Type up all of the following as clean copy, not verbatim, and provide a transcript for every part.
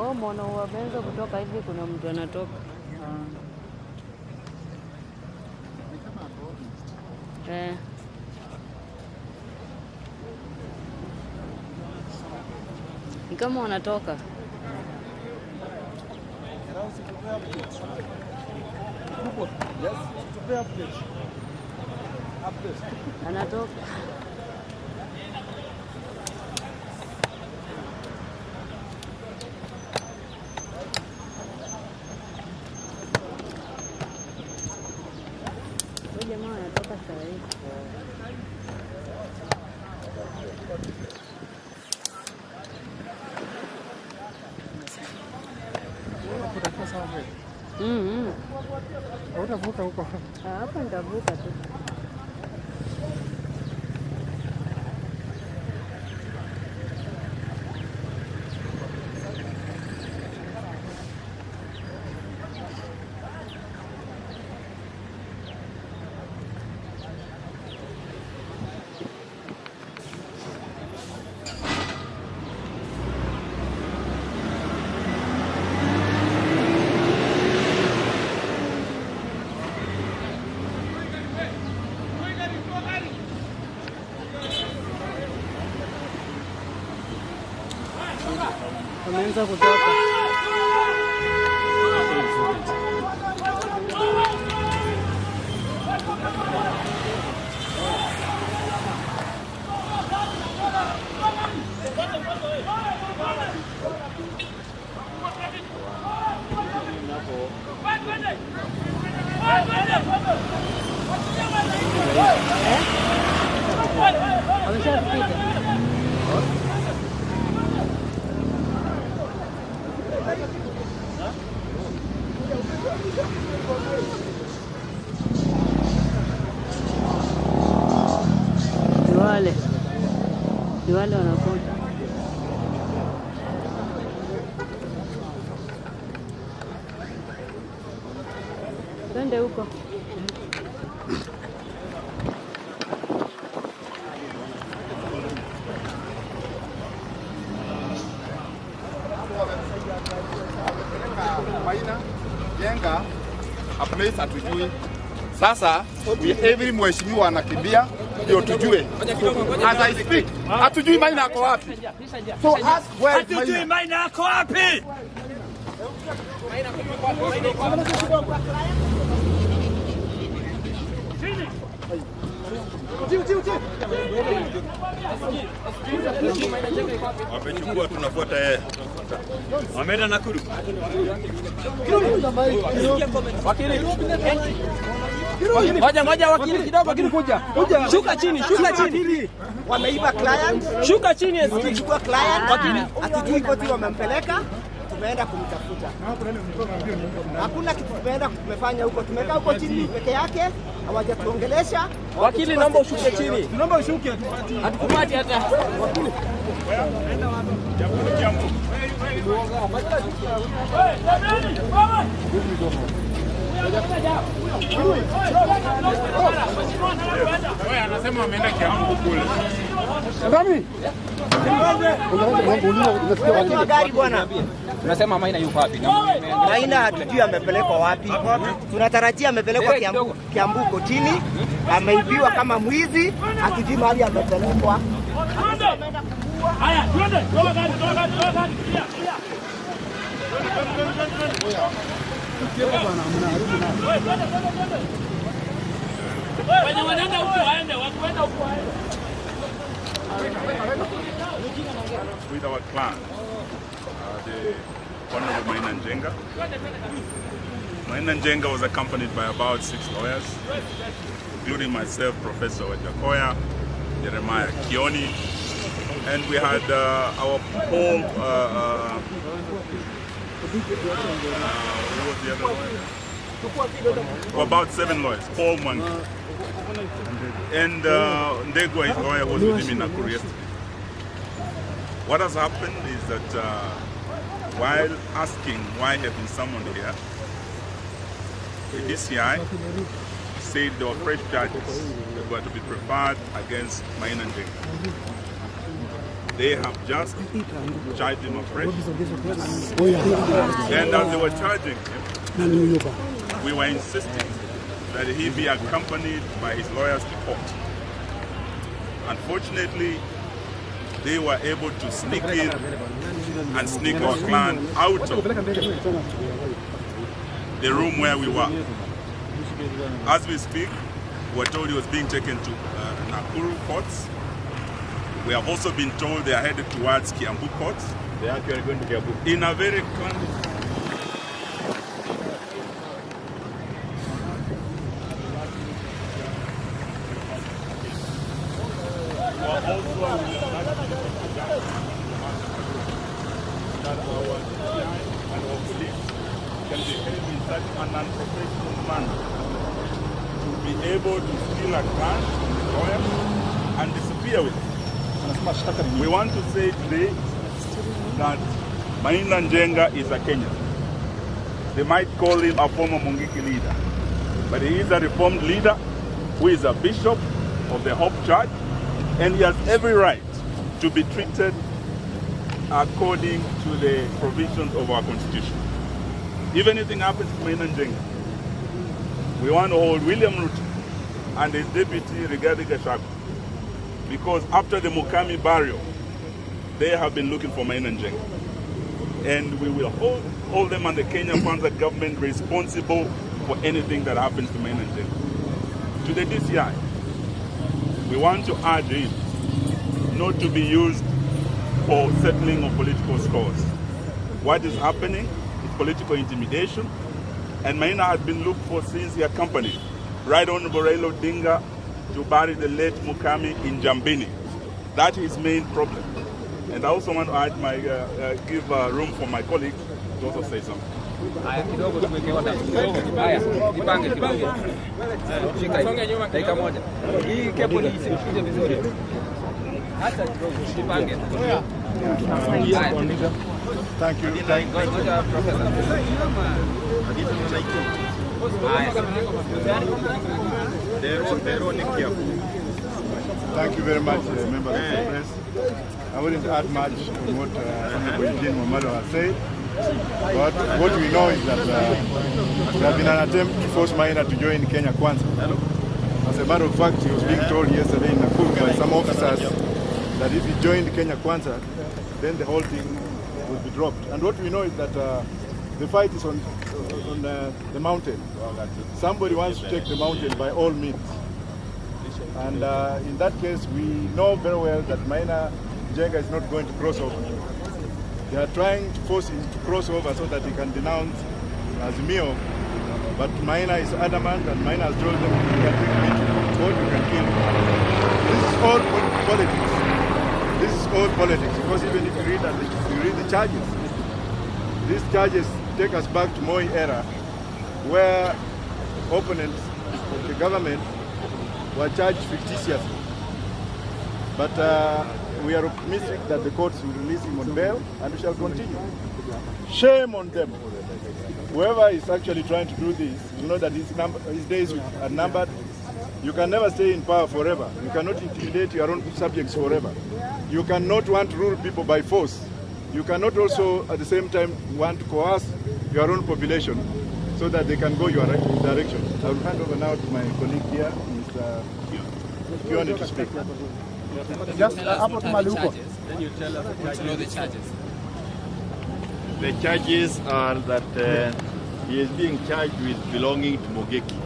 Oh, mwana wameanza kutoka hivi, kuna mtu anatoka. Ni kama wanatoka. Anatoka. Jamaa anatoka saa hii. Utavuka huko. Hapa nitavuka tu. Wameanza kutoka. Wameshafika. Ni wale wanakuja. Twende huko. Maina, njenga, a place atujui. Sasa every mheshimiwa anakimbia ndio tujue. As I speak, hatujui Maina ako wapi. So ask where is Maina? Hatujui Maina ako wapi? Wamechukua, tunafuata yeye. Wameenda Nakuru. Ngoja wakili kidogo, wakili kuja. Shuka chini. Wameiba client. Shuka chini. Tulichukua client. Wakili hatujui koti wamempeleka. Tumeenda kumtafuta. Hakuna kitu tumefanya huko. Tumekaa huko chini peke yake. Hawajatuongelesha. Wakili naomba ushuke chini. Naomba ushuke. Hatukupati hata. Wakili. Anasema ameenda Kiambu kule. Ndani. Unasikia gari bwana. Tunasema Maina yuko wapi? Maina hatujui amepelekwa wapi. Tunatarajia amepelekwa Kiambu kotini. Ameibiwa kama mwizi, hatujui mahali amepelekwa. Haya, twende. Toa gari. With our clan, the Honorable Maina Njenga. Maina Njenga was accompanied by about 6 lawyers, including myself, Professor Wajakoya, Jeremiah Kioni, and we had our whole, who was the other lawyer? About 7 lawyers, Paul Mwangi. And Ndegwa, his lawyer, was with him in Nakuru yesterday. What has happened is that while asking why have been summoned here, the DCI said there were fresh charges that were to be preferred against Maina Njenga. they have just charged him afresh. And as they were charging him, we were insisting that he be accompanied by his lawyers to court. Unfortunately, they were able to sneak in and sneak our clan out of the room where we were. As we speak, we were told he was being taken to Nakuru courts. We have also been told they are headed towards Kiambu courts. They are actually going to Kiambu. In a very clandestine. That our DCI and our police can behave in such an unprofessional manner to be able to steal a grant from the lawyer and disappear with it. We want to say today that Maina Njenga is a Kenyan. They might call him a former Mungiki leader, but he is a reformed leader who is a bishop of the Hope Church, and he has every right to be treated according to the provisions of our constitution. If anything happens to Maina Njenga, we want to hold William Ruto and his deputy Rigathi Gachagua, because after the Mukami burial, they have been looking for Maina Njenga. And we will hold them and the Kenya Kwanza government responsible for anything that happens to Maina Njenga. To the DCI, we want to urge him not to be used for settling of political scores. What is happening is political intimidation, and Maina has been looked for since he accompanied Right Honorable Raila Odinga to bury the late Mukami in Jambini. That is his main problem. And I also want to add give room for my colleague to also say something. Thank you. Thank you very much, members of the press. I wouldn't add much to what Eugene Momado has said. But what we know is that there has been an attempt to force Maina to join Kenya Kwanza. As a matter of fact, he was being told yesterday in Nakuru by some officers that if he joined Kenya Kwanza, then the whole thing would be dropped. And what we know is that the fight is on the mountain. Somebody wants to take the mountain by all means. And in that case, we know very well that Maina Njenga is not going to cross over. They are trying to force him to cross over so that he can denounce Azimio. But Maina is adamant, and Maina has told them, you can take me to court, you can kill me. This is all politics. This is all politics, because even if you read the charges, these charges take us back to Moi era, where opponents of the government were charged fictitiously. But we are optimistic that the courts will release him on bail, and we shall continue. Shame on them. Whoever is actually trying to do this, you know that his days are numbered. You can never stay in power forever. You cannot intimidate your own subjects forever. You cannot want to rule people by force. You cannot also, at the same time, want to coerce your own population so that they can go your direction. I will hand over now to my colleague here, Mr. Kioni, to speak. Just then you tell us the charges. The charges are that he is being charged with belonging to Mogeki,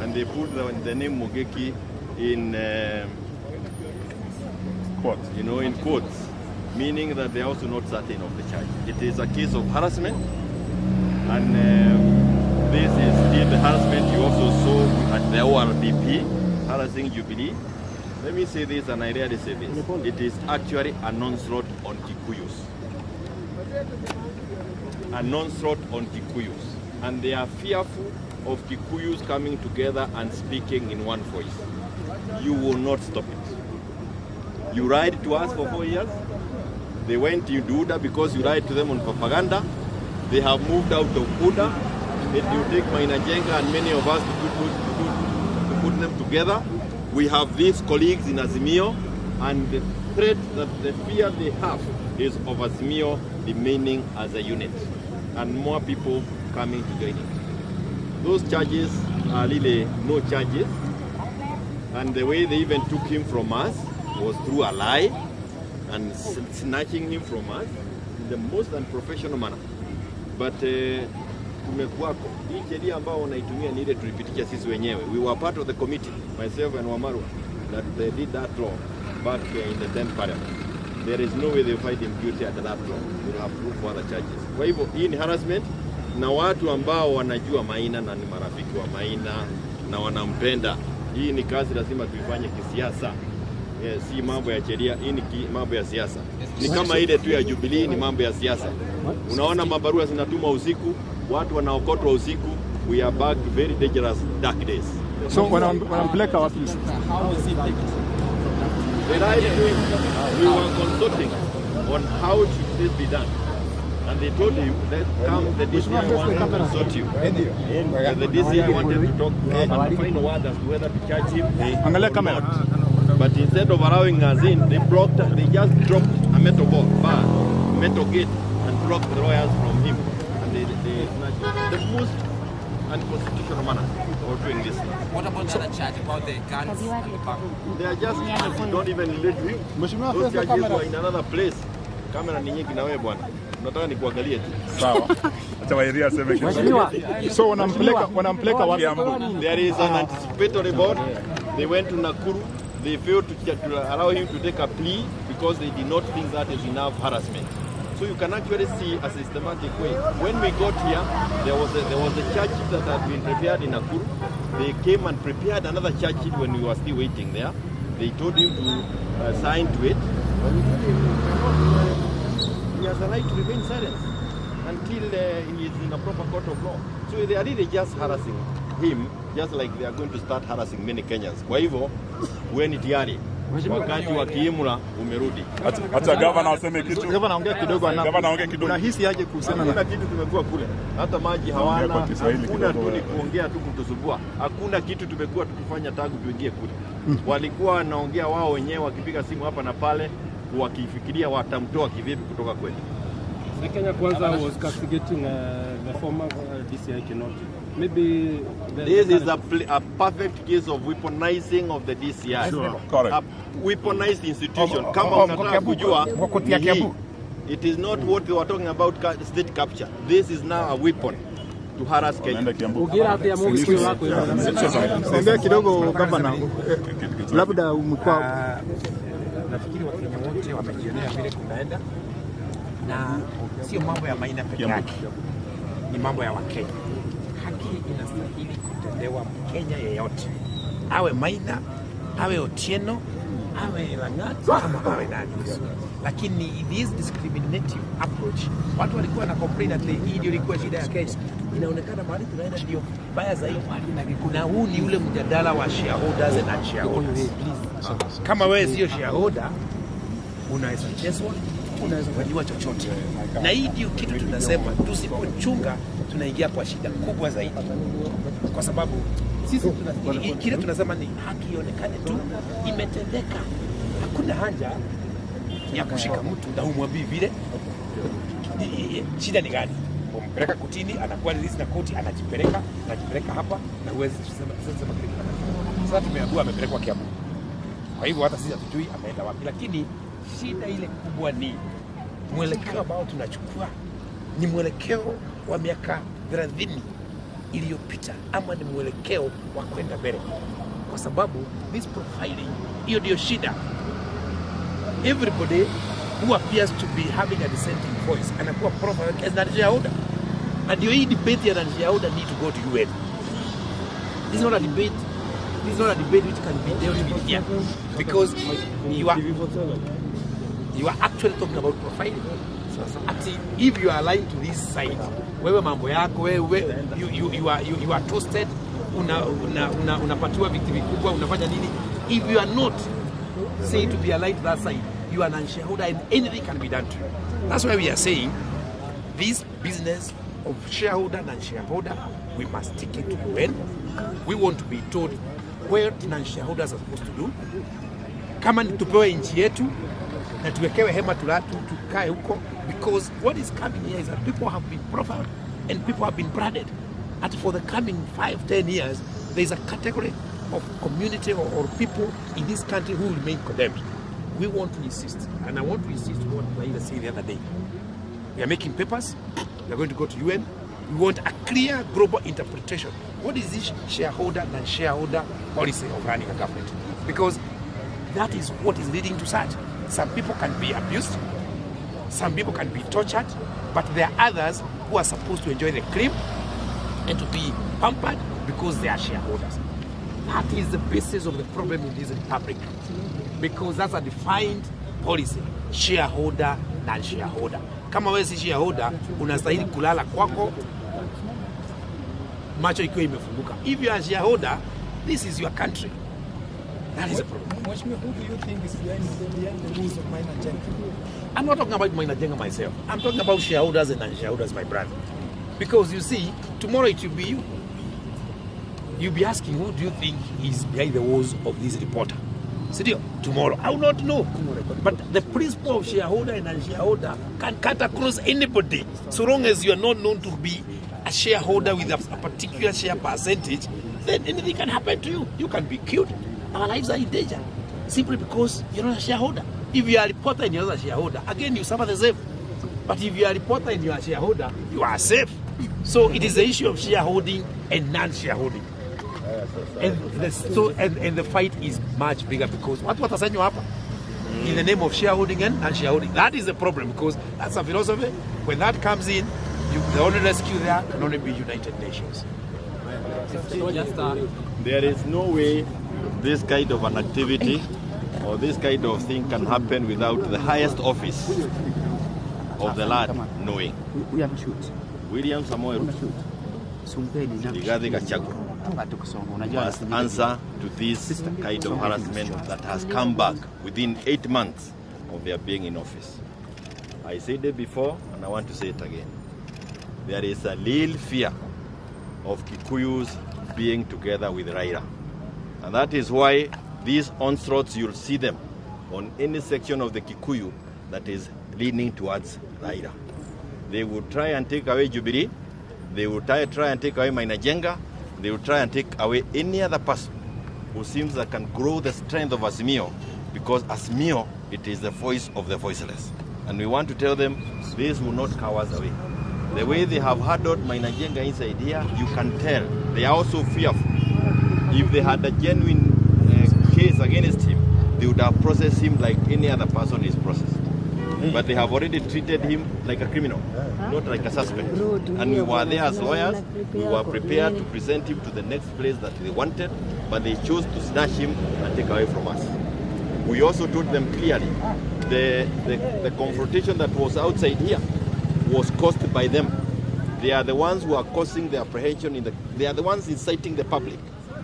and they put the name Mogeki in court. You know, in courts, meaning that they are also not certain of the charge. It is a case of harassment, and this is still the harassment you also saw at the ORPP harassing Jubilee. Let me say this, and I rarely say this. It is actually an onslaught on Kikuyus. An onslaught on Kikuyus. And they are fearful of Kikuyus coming together and speaking in one voice. You will not stop it. You lied to us for 4 years. They went to Uda because you lied to them on propaganda. They have moved out of Uda. It will take Maina Njenga and many of us to put them together. We have these colleagues in Azimio, and threat that the fear they have is of Azimio remaining as a unit and more people coming to join it. Those charges are really no charges, and the way they even took him from us was through a lie and snatching him from us in the most unprofessional manner. But tumekuwako hii sheria ambao wanaitumia ni ile tulipitisha sisi wenyewe. We were part of the committee, myself and Wamaru, that they did that law back in the 10th parliament. There is no way they find him guilty at that law. We'll have proof for other charges. Kwa hivyo hii ni harassment, na watu ambao wanajua Maina na ni marafiki wa Maina na wanampenda. Hii ni kazi lazima tuifanye kisiasa. Si mambo ya sheria, hii ni mambo ya siasa. Ni kama ile tu ya Jubilee, ni mambo ya siasa. Unaona mabarua zinatumwa usiku, watu wanaokotwa usiku. We are back to very dangerous dark days. So wanampeleka wapi? The right thing, we were consulting on how should this be done. And they told him that come, the DCI wanted to consult you. The DCI wanted to talk to him and find a word as to whether to charge him or not. But instead of allowing us in, they just dropped a metal gate and blocked the lawyers from him. And the most unconstitutional manner of doing this. What about the charge about the guns and the bag? They are just, don't even relate to him. Those charges were in another place. Kamera ni nyingi na wewe bwana. Nataka nikuangalie tu. Sawa. Acha Wairia aseme kitu. So wanampeleka wapi? There is an anticipatory board. They went to Nakuru. They failed to allow him to take a plea because they did not think that is enough harassment. So you can actually see a systematic way. When we got here, there was a charge sheet that had been prepared in Nakuru. They came and prepared another charge sheet when we were still waiting there. They told him to sign to it. He has a right to remain silent until he is in a proper court of law. So they are really just harassing him, just like they are going to start harassing many Kenyans. Kwa hivyo, weni tayari. Wakati wa kiimula umerudi. Acha governor aseme kitu. Governor ongea kidogo ana. Governor ongea kidogo. Unahisi aje kusema na kitu tumekuwa kule. Hata maji hawana. Hakuna tu ni kuongea tu kutusubua. Hakuna kitu tumekuwa tukifanya tangu tuingie kule. Walikuwa wanaongea wao wenyewe wakipiga simu hapa na pale wakifikiria watamtoa kivipi kutoka kwetu. Kenya Kwanza was castigating the former DCI Kinoti. Maybe this is a perfect case of weaponizing of the DCI. Sure. Correct. A weaponized institution. Kama unataka kujua, it is not what they were talking about state capture. This is now a weapon to harass Kenya. Ongea kidogo governor. Labda umekuwa nafikiri Wakenya wote wamejionea vile kunaenda, na sio mambo ya Maina peke yake, ni mambo ya Wakenya. Haki inastahili kutendewa Mkenya yeyote, awe Maina, awe Otieno, awe Lang'at, ama awe nani. Lakini this discriminative approach, watu walikuwa na complain ati hii ndio ilikuwa shida ya Kenya. Inaonekana mahali tunaenda ndio baya zaidi. Kuna huu ni ule mjadala wa shareholders and shareholders. Kama wewe sio shareholder, unaweza chezwa, unaweza kujua chochote. Na hii ndio kitu tunasema, tusipochunga tunaingia kwa shida kubwa zaidi. Kwa sababu sisi kile tunasema ni haki ionekane tu imetendeka. Hakuna haja ya kushika mtu na umwambie vile shida ni gani. Umpeleka kotini, anakuwa release na koti, anajipeleka hapa na huwezi kusema kile. Sasa tumeambiwa amepelekwa Kiambu. Kwa hivyo hata sisi hatujui ameenda wapi, lakini shida ile kubwa ni mwelekeo ambao tunachukua ni mwelekeo wa miaka 30 iliyopita ama ni mwelekeo wa kwenda mbele, kwa sababu this profiling hiyo ndio shida. Everybody who appears to be having a dissenting voice anakuwa profiled as a shareholder, and hii debate ya shareholder need to go to UN. This is not a debate. This is not a debate which can be dealt with here, because you are actually talking about profiling. If you are aligned to this side, wewe mambo yako you are toasted, unapatiwa vitu vikubwa, unafanya nini? If you are not saying to be aligned to that side, you are a shareholder and anything can be done to you. That's why we are saying this business of shareholder and shareholder, we must stick it to UN. We want to be told where shareholders are supposed to do. Kama ni tupewe nchi yetu, na tuwekewe hema tukae huko, because what is coming here is that people have been profiled and people have been branded. And for the coming 5-10 years, there is a category of community or people in this country who will remain condemned. We want to insist, and I want to insist on what Maina said the other day. We are making papers, we are going to go to UN. We want a clear global interpretation. What is this shareholder and shareholder policy of running a government? Because that is what is leading to such. Some people can be abused, some people can be tortured, but there are others who are supposed to enjoy the cream and to be pampered because they are shareholders. That is the basis of the problem in this republic, because that's a defined policy, shareholder na shareholder. Kama wewe si shareholder, unastahili kulala kwako macho ikiwa imefunguka. If you are a shareholder, this is your country. That is a problem. Who do you think is behind the rules of maina njenga? I'm not talking about maina njenga myself. I'm talking about shareholders and non-shareholders, my brother. Because you see, tomorrow it will be you. You'll be asking, who do you think is behind the walls of this reporter? Sidio, tomorrow. I will not know. But the principle of shareholder and non-shareholder can cut across anybody. So long as you are not known to be a shareholder with a particular share percentage, then anything can happen to you. You can be killed. Our lives are in danger. Simply because you're not a shareholder. If you are a reporter and you're not a shareholder, again you suffer the same. But if you are a reporter and you are a shareholder, you are safe. So it is the issue of shareholding and non-shareholding. And the fight is much bigger because what watasanywa hapa in the name of shareholding and non-shareholding. That is the problem, because that's a philosophy. When that comes in, the only rescue there can only be United Nations. There is no way this kind of an activity or this kind of thing can happen without the highest office of the land knowing. William Samoei Ruto, Rigathi Gachagua must answer to this kind of harassment that has come back within 8 months of their being in office. I said it before and I want to say it again. There is a little fear of Kikuyus being together with Raila. And that is why these onslaughts, you'll see them on any section of the Kikuyu that is leaning towards Raila. They will try and take away Jubilee, they will try and take away maina njenga, they will try and take away any other person who seems that can grow the strength of Azimio, because Azimio, it is the voice of the voiceless. And we want to tell them, this will not cower us away. The way they have handled maina njenga inside here, you can tell they are also fearful. If they had a genuine case against him, they would have processed him like any other person is processed. But they have already treated him like a criminal, not like a suspect. And we were there as lawyers, we were prepared to present him to the next place that they wanted, but they chose to snatch him and take away from us. We also told them clearly, the confrontation that was outside here was caused by them. They are the ones who are causing the apprehension, they are the ones inciting the public.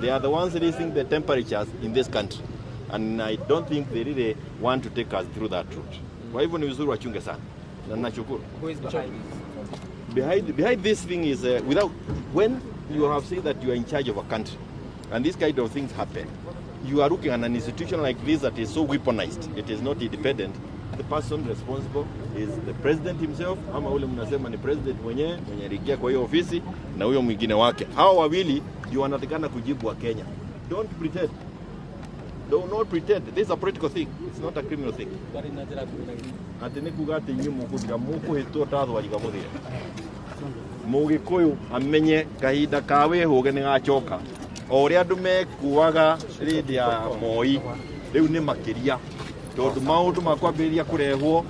They are the ones raising the temperatures in this country. And I don't think they really want to take us through that route. Kwa hivyo ni vizuri wachunge sana. Na ninashukuru. Who is behind this? Behind this thing is when you have said that you are in charge of a country and this kind of things happen, you are looking at an institution like this that is so weaponized. It is not independent. The person responsible is the president himself, ama ule mnasema ni president mwenye aliingia kwa hiyo ofisi na huyo mwingine wake. Hao wawili ndio wanatakana kujibu wa Kenya. Don't pretend. Do not pretend. This is a political thing. It's not a criminal thing. Atene kugate nyumu kugira muko hito tatho wajiga muthire. Mugikuyu amenye kahinda kawe huge ni gachoka. O ria andu mekuaga rindi ya Moi riu ni makiria. Tondu maundu makwambiriria kurehwo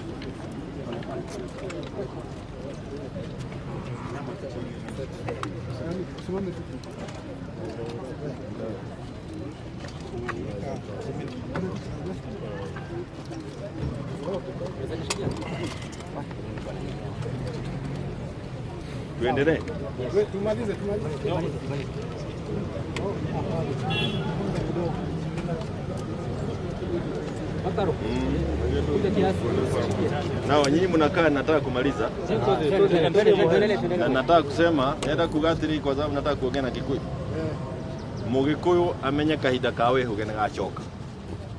tuendelee. Tumalize. Na nyinyi mnakaa, nataka kumaliza. Na nataka kusema, naenda kugatiri kwa sababu nataka kuongea na Kikuyu. Mugikuyu amenye kahinda kawe huge ni gachoka.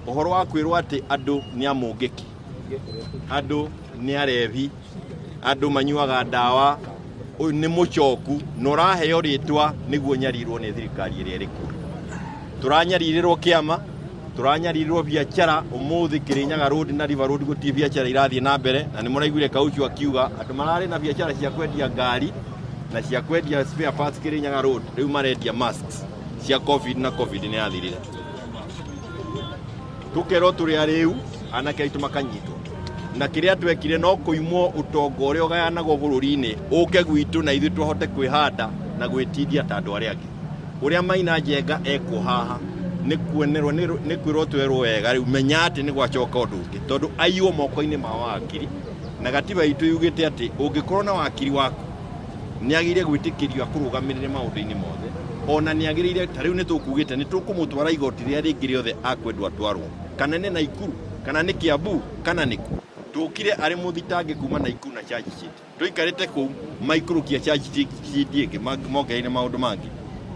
Uhoro wa kwirwo ati andu ni amungiki andu ni arevi, andu manyuaga ndawa, uyu ni mucoku, noraheo ritwa niguo nyarirwo ni thirikari iria iri kuo. Turanyarirwo kiama, turanyarirwo biacara, umuthi Kirinyaga Road na River Road guti biacara irathie na mbere, na ni muraiguire Kauchu akiuga andu marari na biacara cia kwendia ngari na cia kwendia spare parts Kirinyaga Road, riu marendia masks cia covid na covid ni yathirire. Tukero turi ariu anake aitu makanyitwo, na kiria twekire no kuimwo utongo uria ugayanagwo bururi-ini uke gwitu na ithu twahote kwihanda na gwitithia ta andu aria angi. Uria Maina Njenga eko haha ni kuonerwo ni kwirwo twerwo wega, riu menya ati ni gwacoka undu ungi tondu aiyo moko-ini ma wakiri, na gatiba itu yugite ati ungikorwo na wakiri waku ni agire gwitikirio akurugamirire maundu-ini mothe, ona ni agirire ta riu ni tukugite ni tukumutwara igoti ria ringi riothe akwendwa twarwo, kana ni Naikuru kana ni Kiambu kana ni ku tukire ari muthitange kuma Naikuru na charge sheet tuikarite ku maikurukia charge sheet ingi mokeine maundu mangi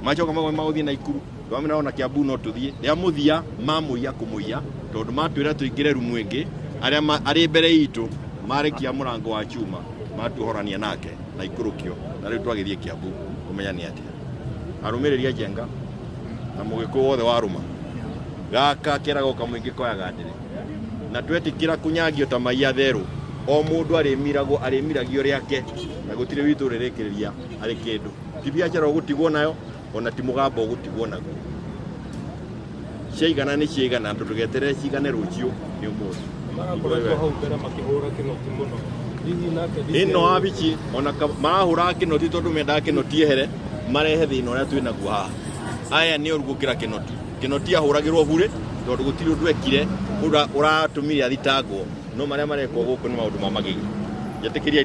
machoka maguthie Naikuru twamena ona Kiambu no tuthie ria muthia mamuia kumuia tondu matwira tuingire rumu ingi aria ari mbere itu marikia murango wa chuma matuhorania nake Naikurukio na riu twagithie Kiambu kumenya ni atia arumiriria Njenga na mugiku wothe waruma gaka kirago kamuingi koyaga ndire na twetikira kunyagio ta maiya theru o mundu arimiragio riake na gutire witu rirekereria ari kindu ti biacara ugutigwo nayo ona ti mugambo ugutigwo naguo ciigana ni ciigana andu tugeterere ciigane rucio ni umuthi ino abici ona marahura kinoti tondu menda kinoti ehere marehe thina uria twina guo haha aya ni urugukira kinoti ahuragirwo bure tondu gutiri undu ekire uratumire athitangwo no maria marekwo guku ni maundu ma magigi njetikiria